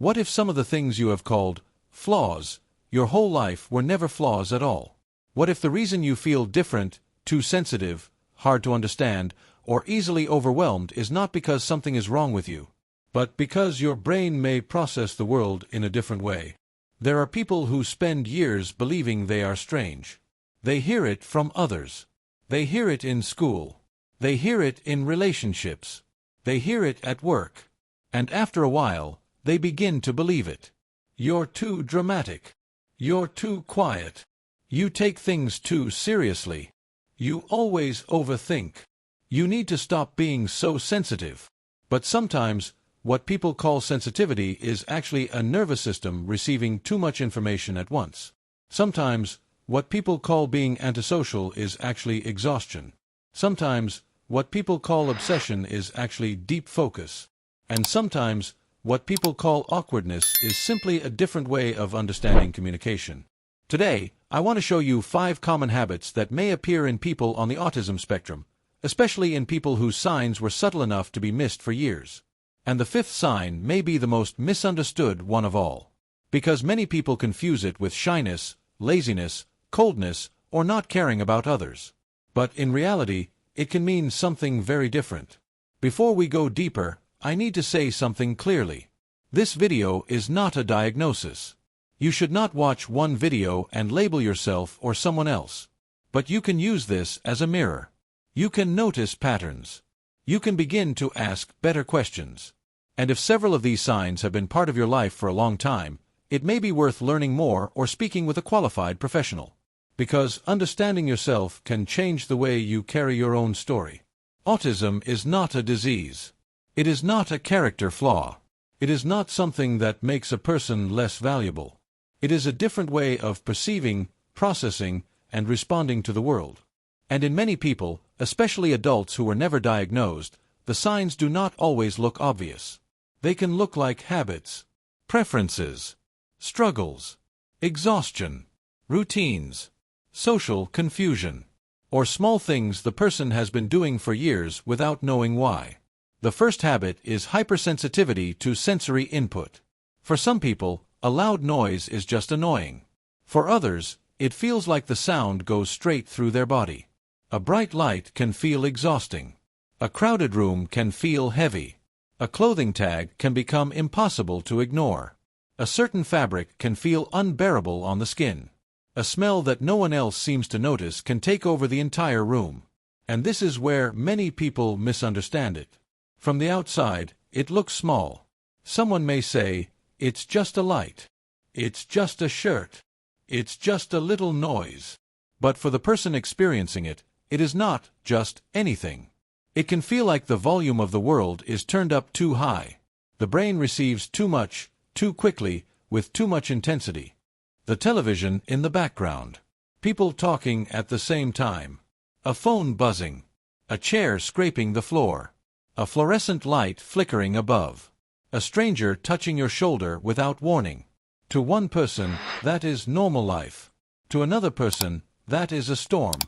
What if some of the things you have called flaws your whole life were never flaws at all? What if the reason you feel different, too sensitive, hard to understand, or easily overwhelmed is not because something is wrong with you, but because your brain may process the world in a different way? There are people who spend years believing they are strange. They hear it from others. They hear it in school. They hear it in relationships. They hear it at work. And after a while, they begin to believe it. You're too dramatic. You're too quiet. You take things too seriously. You always overthink. You need to stop being so sensitive. But sometimes, what people call sensitivity is actually a nervous system receiving too much information at once. Sometimes, what people call being antisocial is actually exhaustion. Sometimes, what people call obsession is actually deep focus. And sometimes, what people call awkwardness is simply a different way of understanding communication. Today, I want to show you 5 common habits that may appear in people on the autism spectrum, especially in people whose signs were subtle enough to be missed for years. And the 5th sign may be the most misunderstood one of all, because many people confuse it with shyness, laziness, coldness, or not caring about others. But in reality, it can mean something very different. Before we go deeper, I need to say something clearly. This video is not a diagnosis. You should not watch one video and label yourself or someone else. But you can use this as a mirror. You can notice patterns. You can begin to ask better questions. And if several of these signs have been part of your life for a long time, it may be worth learning more or speaking with a qualified professional. Because understanding yourself can change the way you carry your own story. Autism is not a disease. It is not a character flaw. It is not something that makes a person less valuable. It is a different way of perceiving, processing, and responding to the world. And in many people, especially adults who were never diagnosed, the signs do not always look obvious. They can look like habits, preferences, struggles, exhaustion, routines, social confusion, or small things the person has been doing for years without knowing why. The first habit is hypersensitivity to sensory input. For some people, a loud noise is just annoying. For others, it feels like the sound goes straight through their body. A bright light can feel exhausting. A crowded room can feel heavy. A clothing tag can become impossible to ignore. A certain fabric can feel unbearable on the skin. A smell that no one else seems to notice can take over the entire room. And this is where many people misunderstand it. From the outside, it looks small. Someone may say, "It's just a light. It's just a shirt. It's just a little noise." But for the person experiencing it, it is not just anything. It can feel like the volume of the world is turned up too high. The brain receives too much, too quickly, with too much intensity. The television in the background. People talking at the same time. A phone buzzing. A chair scraping the floor. A fluorescent light flickering above. A stranger touching your shoulder without warning. To one person, that is normal life. To another person, that is a storm.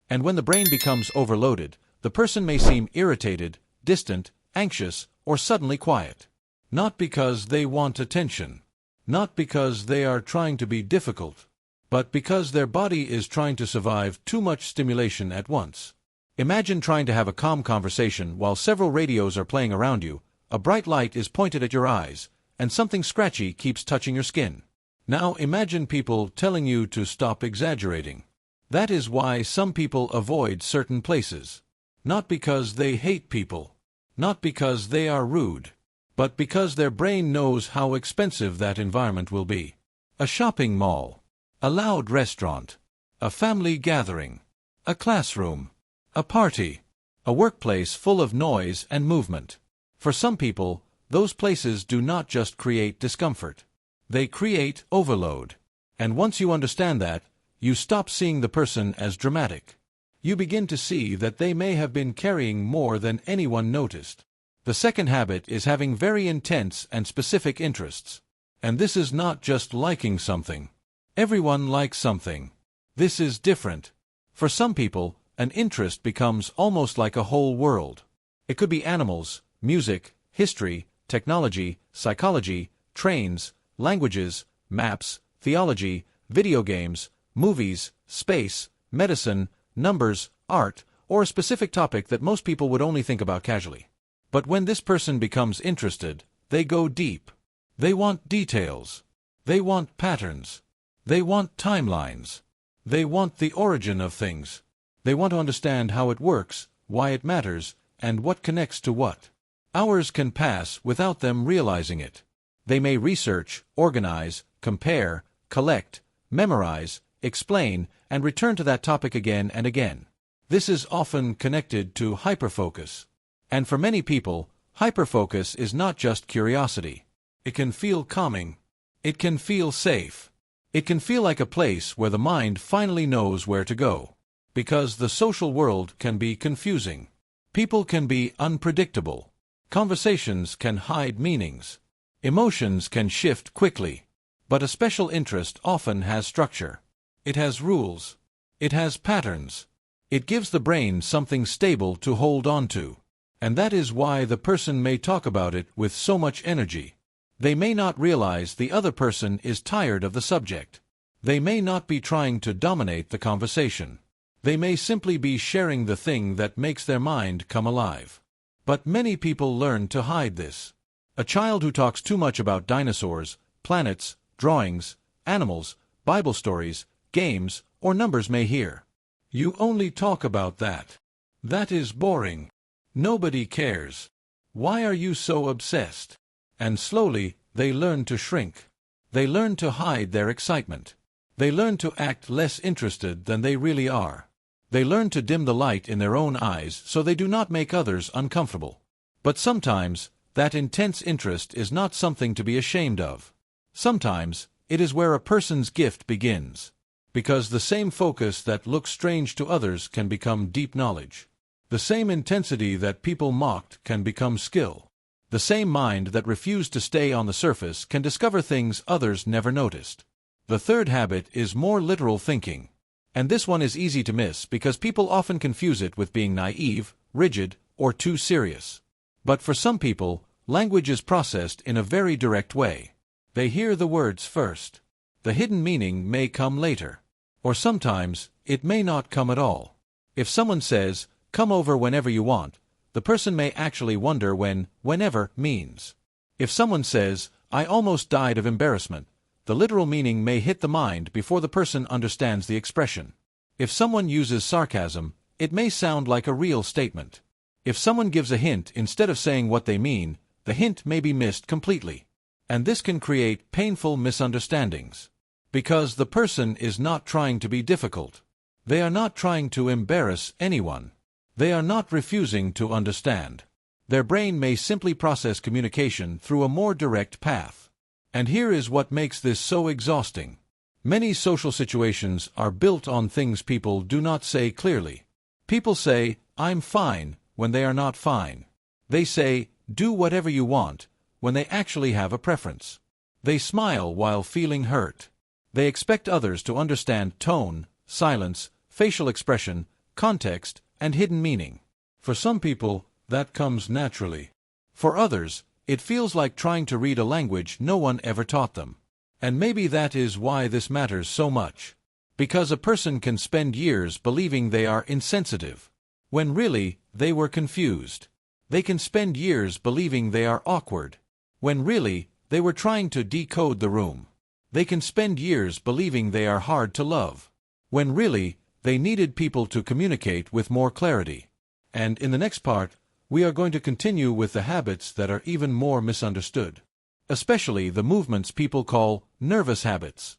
And when the brain becomes overloaded, the person may seem irritated, distant, anxious, or suddenly quiet. Not because they want attention. Not because they are trying to be difficult. But because their body is trying to survive too much stimulation at once. Imagine trying to have a calm conversation while several radios are playing around you, a bright light is pointed at your eyes, and something scratchy keeps touching your skin. Now imagine people telling you to stop exaggerating. That is why some people avoid certain places. Not because they hate people. Not because they are rude. But because their brain knows how expensive that environment will be. A shopping mall. A loud restaurant. A family gathering. A classroom. A party. A workplace full of noise and movement. For some people, those places do not just create discomfort. They create overload. And once you understand that, you stop seeing the person as dramatic. You begin to see that they may have been carrying more than anyone noticed. The second habit is having very intense and specific interests. And this is not just liking something. Everyone likes something. This is different. For some people, an interest becomes almost like a whole world. It could be animals, music, history, technology, psychology, trains, languages, maps, theology, video games, movies, space, medicine, numbers, art, or a specific topic that most people would only think about casually. But when this person becomes interested, they go deep. They want details. They want patterns. They want timelines. They want the origin of things. They want to understand how it works, why it matters, and what connects to what. Hours can pass without them realizing it. They may research, organize, compare, collect, memorize, explain, and return to that topic again and again. This is often connected to hyperfocus. And for many people, hyperfocus is not just curiosity. It can feel calming. It can feel safe. It can feel like a place where the mind finally knows where to go. Because the social world can be confusing. People can be unpredictable. Conversations can hide meanings. Emotions can shift quickly. But a special interest often has structure. It has rules. It has patterns. It gives the brain something stable to hold on to. And that is why the person may talk about it with so much energy. They may not realize the other person is tired of the subject. They may not be trying to dominate the conversation. They may simply be sharing the thing that makes their mind come alive. But many people learn to hide this. A child who talks too much about dinosaurs, planets, drawings, animals, Bible stories, games, or numbers may hear, "You only talk about that. That is boring. Nobody cares. Why are you so obsessed?" And slowly, they learn to shrink. They learn to hide their excitement. They learn to act less interested than they really are. They learn to dim the light in their own eyes so they do not make others uncomfortable. But sometimes, that intense interest is not something to be ashamed of. Sometimes, it is where a person's gift begins. Because the same focus that looks strange to others can become deep knowledge. The same intensity that people mocked can become skill. The same mind that refused to stay on the surface can discover things others never noticed. The third habit is more literal thinking. And this one is easy to miss because people often confuse it with being naive, rigid, or too serious. But for some people, language is processed in a very direct way. They hear the words first. The hidden meaning may come later. Or sometimes, it may not come at all. If someone says, "Come over whenever you want," the person may actually wonder when "whenever" means. If someone says, "I almost died of embarrassment," the literal meaning may hit the mind before the person understands the expression. If someone uses sarcasm, it may sound like a real statement. If someone gives a hint instead of saying what they mean, the hint may be missed completely. And this can create painful misunderstandings. Because the person is not trying to be difficult. They are not trying to embarrass anyone. They are not refusing to understand. Their brain may simply process communication through a more direct path. And here is what makes this so exhausting. Many social situations are built on things people do not say clearly. People say, "I'm fine," when they are not fine. They say, "Do whatever you want," when they actually have a preference. They smile while feeling hurt. They expect others to understand tone, silence, facial expression, context, and hidden meaning. For some people, that comes naturally. For others, it feels like trying to read a language no one ever taught them. And maybe that is why this matters so much. Because a person can spend years believing they are insensitive, when really, they were confused. They can spend years believing they are awkward, when really, they were trying to decode the room. They can spend years believing they are hard to love, when really, they needed people to communicate with more clarity. And in the next part, we are going to continue with the habits that are even more misunderstood. Especially the movements people call nervous habits.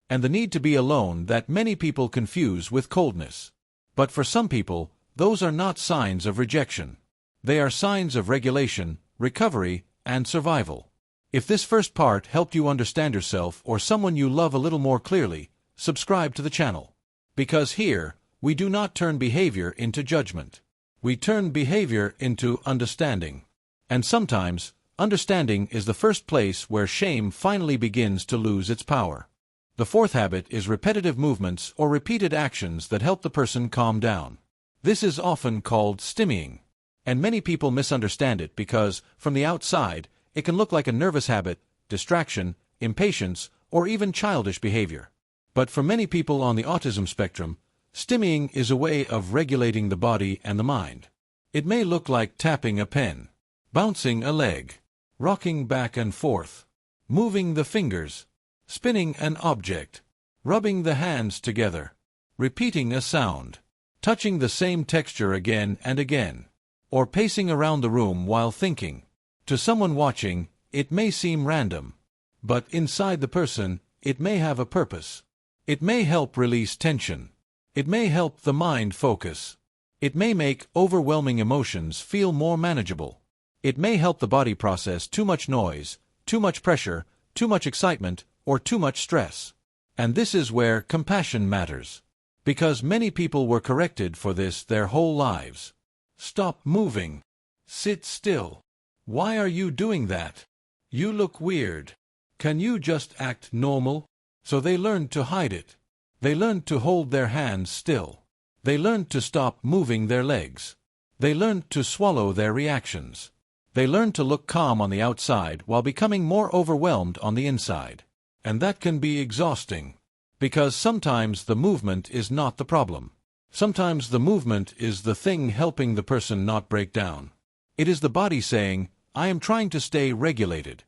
And the need to be alone that many people confuse with coldness. But for some people, those are not signs of rejection. They are signs of regulation, recovery, and survival. If this first part helped you understand yourself or someone you love a little more clearly, subscribe to the channel. Because here, we do not turn behavior into judgment. We turn behavior into understanding. And sometimes, understanding is the first place where shame finally begins to lose its power. The fourth habit is repetitive movements or repeated actions that help the person calm down. This is often called stimmying. And many people misunderstand it because, from the outside, it can look like a nervous habit, distraction, impatience, or even childish behavior. But for many people on the autism spectrum, stimming is a way of regulating the body and the mind. It may look like tapping a pen, bouncing a leg, rocking back and forth, moving the fingers, spinning an object, rubbing the hands together, repeating a sound, touching the same texture again and again, or pacing around the room while thinking. To someone watching, it may seem random, but inside the person, it may have a purpose. It may help release tension. It may help the mind focus. It may make overwhelming emotions feel more manageable. It may help the body process too much noise, too much pressure, too much excitement, or too much stress. And this is where compassion matters. Because many people were corrected for this their whole lives. Stop moving. Sit still. Why are you doing that? You look weird. Can you just act normal? So they learned to hide it. They learned to hold their hands still. They learned to stop moving their legs. They learned to swallow their reactions. They learned to look calm on the outside while becoming more overwhelmed on the inside. And that can be exhausting. Because sometimes the movement is not the problem. Sometimes the movement is the thing helping the person not break down. It is the body saying, I am trying to stay regulated.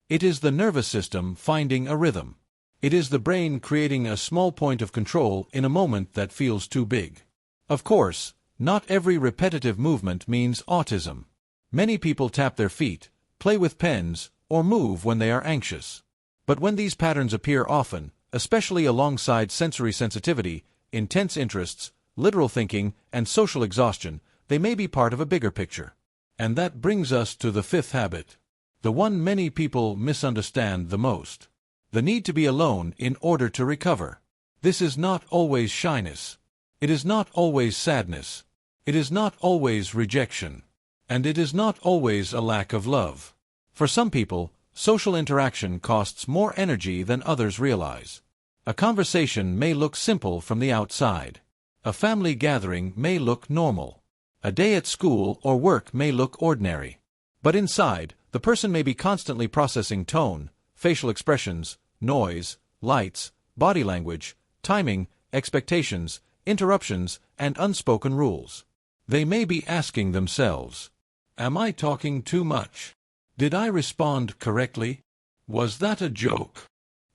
It is the nervous system finding a rhythm. It is the brain creating a small point of control in a moment that feels too big. Of course, not every repetitive movement means autism. Many people tap their feet, play with pens, or move when they are anxious. But when these patterns appear often, especially alongside sensory sensitivity, intense interests, literal thinking, and social exhaustion, they may be part of a bigger picture. And that brings us to the fifth habit. The one many people misunderstand the most. The need to be alone in order to recover. This is not always shyness. It is not always sadness. It is not always rejection. And it is not always a lack of love. For some people, social interaction costs more energy than others realize. A conversation may look simple from the outside. A family gathering may look normal. A day at school or work may look ordinary. But inside, the person may be constantly processing tone, facial expressions, noise, lights, body language, timing, expectations, interruptions, and unspoken rules. They may be asking themselves, am I talking too much? Did I respond correctly? Was that a joke?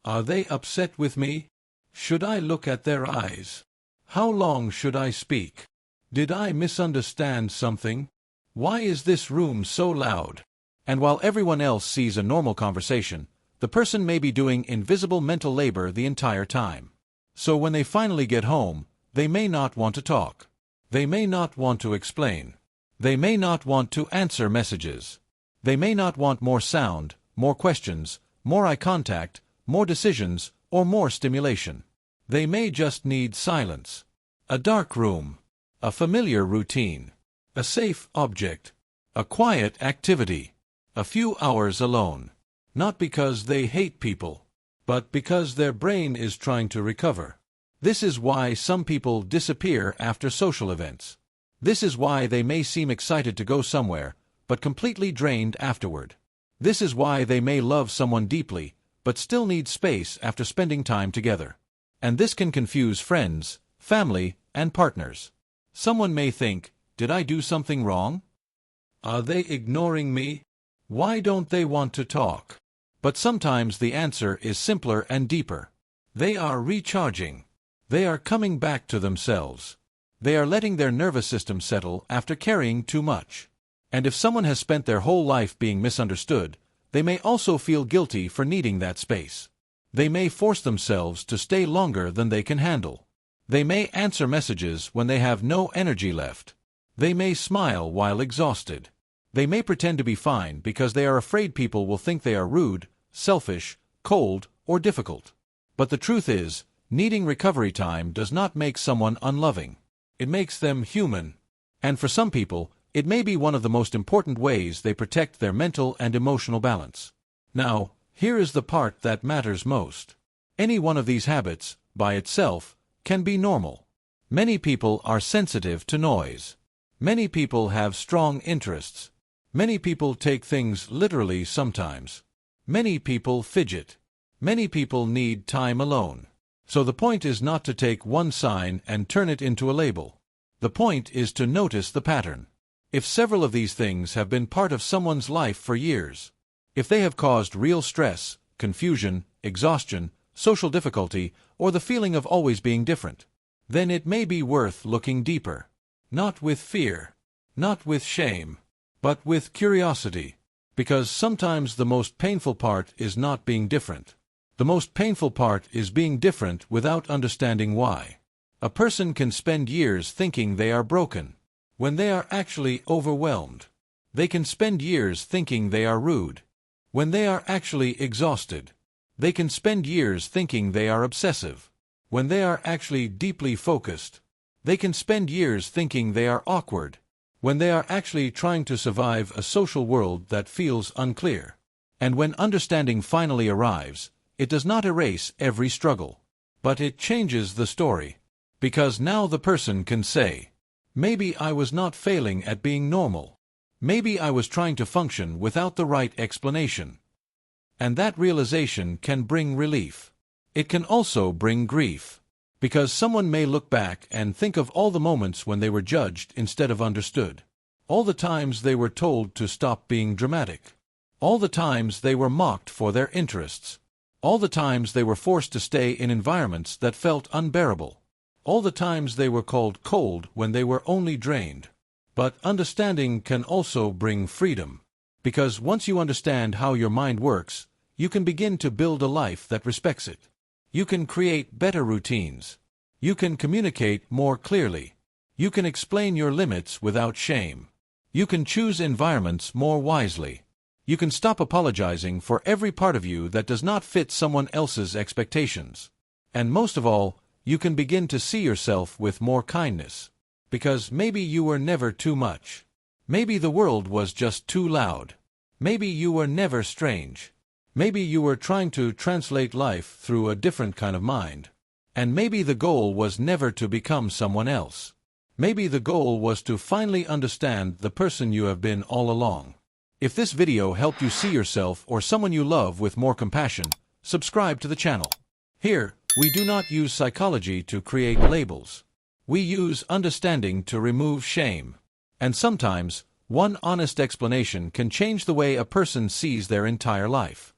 Are they upset with me? Should I look at their eyes? How long should I speak? Did I misunderstand something? Why is this room so loud? And while everyone else sees a normal conversation, the person may be doing invisible mental labor the entire time. So when they finally get home, they may not want to talk. They may not want to explain. They may not want to answer messages. They may not want more sound, more questions, more eye contact, more decisions, or more stimulation. They may just need silence. A dark room. A familiar routine. A safe object. A quiet activity. A few hours alone. Not because they hate people, but because their brain is trying to recover. This is why some people disappear after social events. This is why they may seem excited to go somewhere, but completely drained afterward. This is why they may love someone deeply, but still need space after spending time together. And this can confuse friends, family, and partners. Someone may think, did I do something wrong? Are they ignoring me? Why don't they want to talk? But sometimes the answer is simpler and deeper. They are recharging. They are coming back to themselves. They are letting their nervous system settle after carrying too much. And if someone has spent their whole life being misunderstood, they may also feel guilty for needing that space. They may force themselves to stay longer than they can handle. They may answer messages when they have no energy left. They may smile while exhausted. They may pretend to be fine because they are afraid people will think they are rude, selfish, cold, or difficult. But the truth is, needing recovery time does not make someone unloving. It makes them human. And for some people, it may be one of the most important ways they protect their mental and emotional balance. Now, here is the part that matters most. Any one of these habits, by itself, can be normal. Many people are sensitive to noise. Many people have strong interests. Many people take things literally sometimes. Many people fidget. Many people need time alone. So the point is not to take one sign and turn it into a label. The point is to notice the pattern. If several of these things have been part of someone's life for years, if they have caused real stress, confusion, exhaustion, social difficulty, or the feeling of always being different, then it may be worth looking deeper. Not with fear, not with shame, but with curiosity. Because sometimes the most painful part is not being different. The most painful part is being different without understanding why. A person can spend years thinking they are broken, when they are actually overwhelmed. They can spend years thinking they are rude, when they are actually exhausted. They can spend years thinking they are obsessive, when they are actually deeply focused. They can spend years thinking they are awkward, when they are actually trying to survive a social world that feels unclear. And when understanding finally arrives, it does not erase every struggle, but it changes the story. Because now the person can say, maybe I was not failing at being normal. Maybe I was trying to function without the right explanation. And that realization can bring relief. It can also bring grief. Because someone may look back and think of all the moments when they were judged instead of understood. All the times they were told to stop being dramatic. All the times they were mocked for their interests. All the times they were forced to stay in environments that felt unbearable. All the times they were called cold when they were only drained. But understanding can also bring freedom. Because once you understand how your mind works, you can begin to build a life that respects it. You can create better routines. You can communicate more clearly. You can explain your limits without shame. You can choose environments more wisely. You can stop apologizing for every part of you that does not fit someone else's expectations. And most of all, you can begin to see yourself with more kindness. Because maybe you were never too much. Maybe the world was just too loud. Maybe you were never strange. Maybe you were trying to translate life through a different kind of mind. And maybe the goal was never to become someone else. Maybe the goal was to finally understand the person you have been all along. If this video helped you see yourself or someone you love with more compassion, subscribe to the channel. Here, we do not use psychology to create labels. We use understanding to remove shame. And sometimes, one honest explanation can change the way a person sees their entire life.